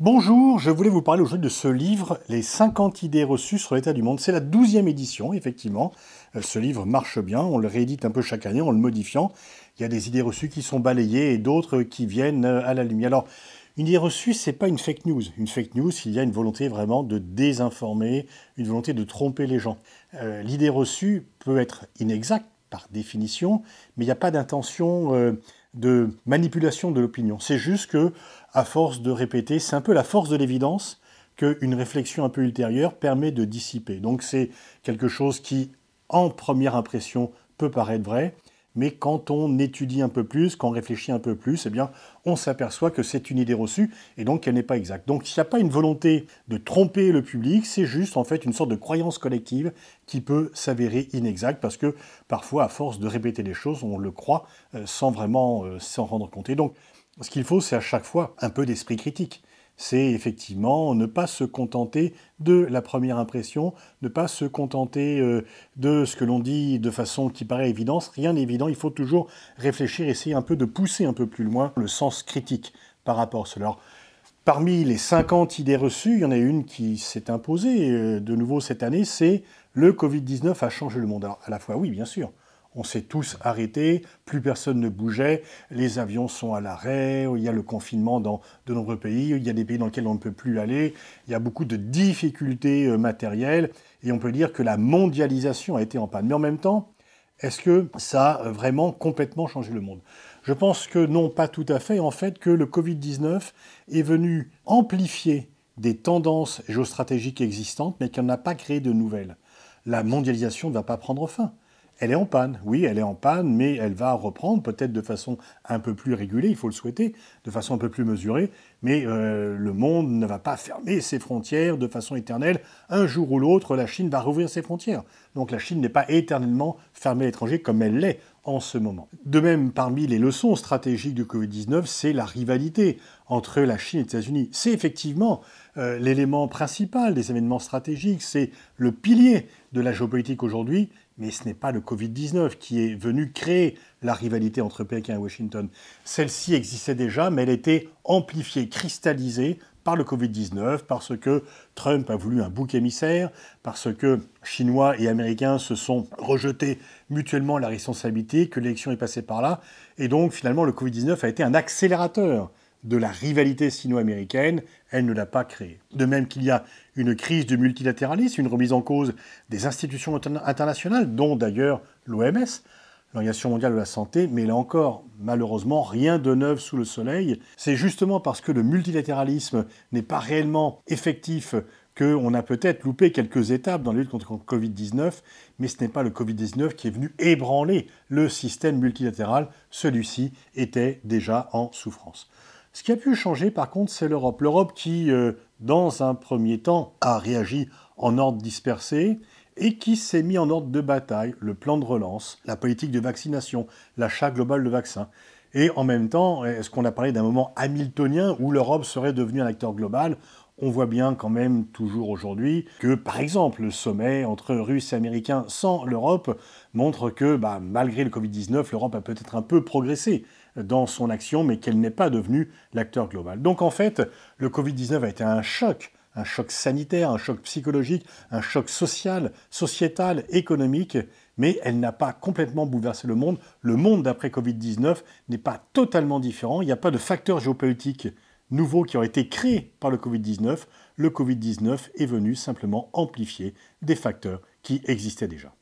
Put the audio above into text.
Bonjour, je voulais vous parler aujourd'hui de ce livre, Les 50 idées reçues sur l'état du monde. C'est la 12e édition, effectivement. Ce livre marche bien, on le réédite un peu chaque année en le modifiant. Il y a des idées reçues qui sont balayées et d'autres qui viennent à la lumière. Alors, une idée reçue, c'est pas une fake news. Une fake news, il y a une volonté vraiment de désinformer, une volonté de tromper les gens. L'idée reçue peut être inexacte par définition, mais il n'y a pas d'intention de manipulation de l'opinion. C'est juste que, à force de répéter, c'est un peu la force de l'évidence qu'une réflexion un peu ultérieure permet de dissiper. Donc c'est quelque chose qui, en première impression, peut paraître vrai, mais quand on étudie un peu plus, quand on réfléchit un peu plus, eh bien, on s'aperçoit que c'est une idée reçue et donc qu'elle n'est pas exacte. Donc il n'y a pas une volonté de tromper le public, c'est juste en fait une sorte de croyance collective qui peut s'avérer inexacte parce que parfois, à force de répéter les choses, on le croit sans vraiment s'en rendre compte. Et donc, ce qu'il faut, c'est à chaque fois un peu d'esprit critique. C'est effectivement ne pas se contenter de la première impression, ne pas se contenter de ce que l'on dit de façon qui paraît évidente. Rien n'est évident, il faut toujours réfléchir, essayer un peu de pousser un peu plus loin le sens critique par rapport à cela. Alors, parmi les 50 idées reçues, il y en a une qui s'est imposée de nouveau cette année, c'est le Covid-19 a changé le monde. Alors, à la fois, oui, bien sûr. On s'est tous arrêtés, plus personne ne bougeait, les avions sont à l'arrêt, il y a le confinement dans de nombreux pays, il y a des pays dans lesquels on ne peut plus aller, il y a beaucoup de difficultés matérielles, et on peut dire que la mondialisation a été en panne. Mais en même temps, est-ce que ça a vraiment complètement changé le monde? Je pense que non, pas tout à fait. En fait, que le Covid-19 est venu amplifier des tendances géostratégiques existantes, mais qu'il n'en a pas créé de nouvelles. La mondialisation ne va pas prendre fin. Elle est en panne, oui, elle est en panne, mais elle va reprendre, peut-être de façon un peu plus régulée, il faut le souhaiter, de façon un peu plus mesurée, mais le monde ne va pas fermer ses frontières de façon éternelle. Un jour ou l'autre, la Chine va rouvrir ses frontières. Donc la Chine n'est pas éternellement fermée à l'étranger comme elle l'est en ce moment. De même, parmi les leçons stratégiques du Covid-19, c'est la rivalité entre la Chine et les États-Unis. C'est effectivement l'élément principal des événements stratégiques, c'est le pilier de la géopolitique aujourd'hui, mais ce n'est pas le Covid-19 qui est venu créer la rivalité entre Pékin et Washington. Celle-ci existait déjà, mais elle était amplifiée, cristallisée par le Covid-19, parce que Trump a voulu un bouc émissaire, parce que Chinois et Américains se sont rejetés mutuellement la responsabilité, que l'élection est passée par là, et donc finalement le Covid-19 a été un accélérateur de la rivalité sino-américaine, elle ne l'a pas créée. De même qu'il y a une crise du multilatéralisme, une remise en cause des institutions internationales, dont d'ailleurs l'OMS, l'Organisation mondiale de la santé, mais là encore, malheureusement, rien de neuf sous le soleil. C'est justement parce que le multilatéralisme n'est pas réellement effectif qu'on a peut-être loupé quelques étapes dans la lutte contre le Covid-19, mais ce n'est pas le Covid-19 qui est venu ébranler le système multilatéral, celui-ci était déjà en souffrance. Ce qui a pu changer, par contre, c'est l'Europe. L'Europe qui, dans un premier temps, a réagi en ordre dispersé et qui s'est mis en ordre de bataille, le plan de relance, la politique de vaccination, l'achat global de vaccins. Et en même temps, est-ce qu'on a parlé d'un moment hamiltonien où l'Europe serait devenue un acteur global? On voit bien quand même toujours aujourd'hui que, par exemple, le sommet entre Russes et Américains sans l'Europe montre que, malgré le Covid-19, l'Europe a peut-être un peu progressé dans son action, mais qu'elle n'est pas devenue l'acteur global. Donc en fait, le Covid-19 a été un choc sanitaire, un choc psychologique, un choc social, sociétal, économique, mais elle n'a pas complètement bouleversé le monde. Le monde d'après Covid-19 n'est pas totalement différent. Il n'y a pas de facteurs géopolitiques nouveaux qui ont été créés par le Covid-19. Le Covid-19 est venu simplement amplifier des facteurs qui existaient déjà.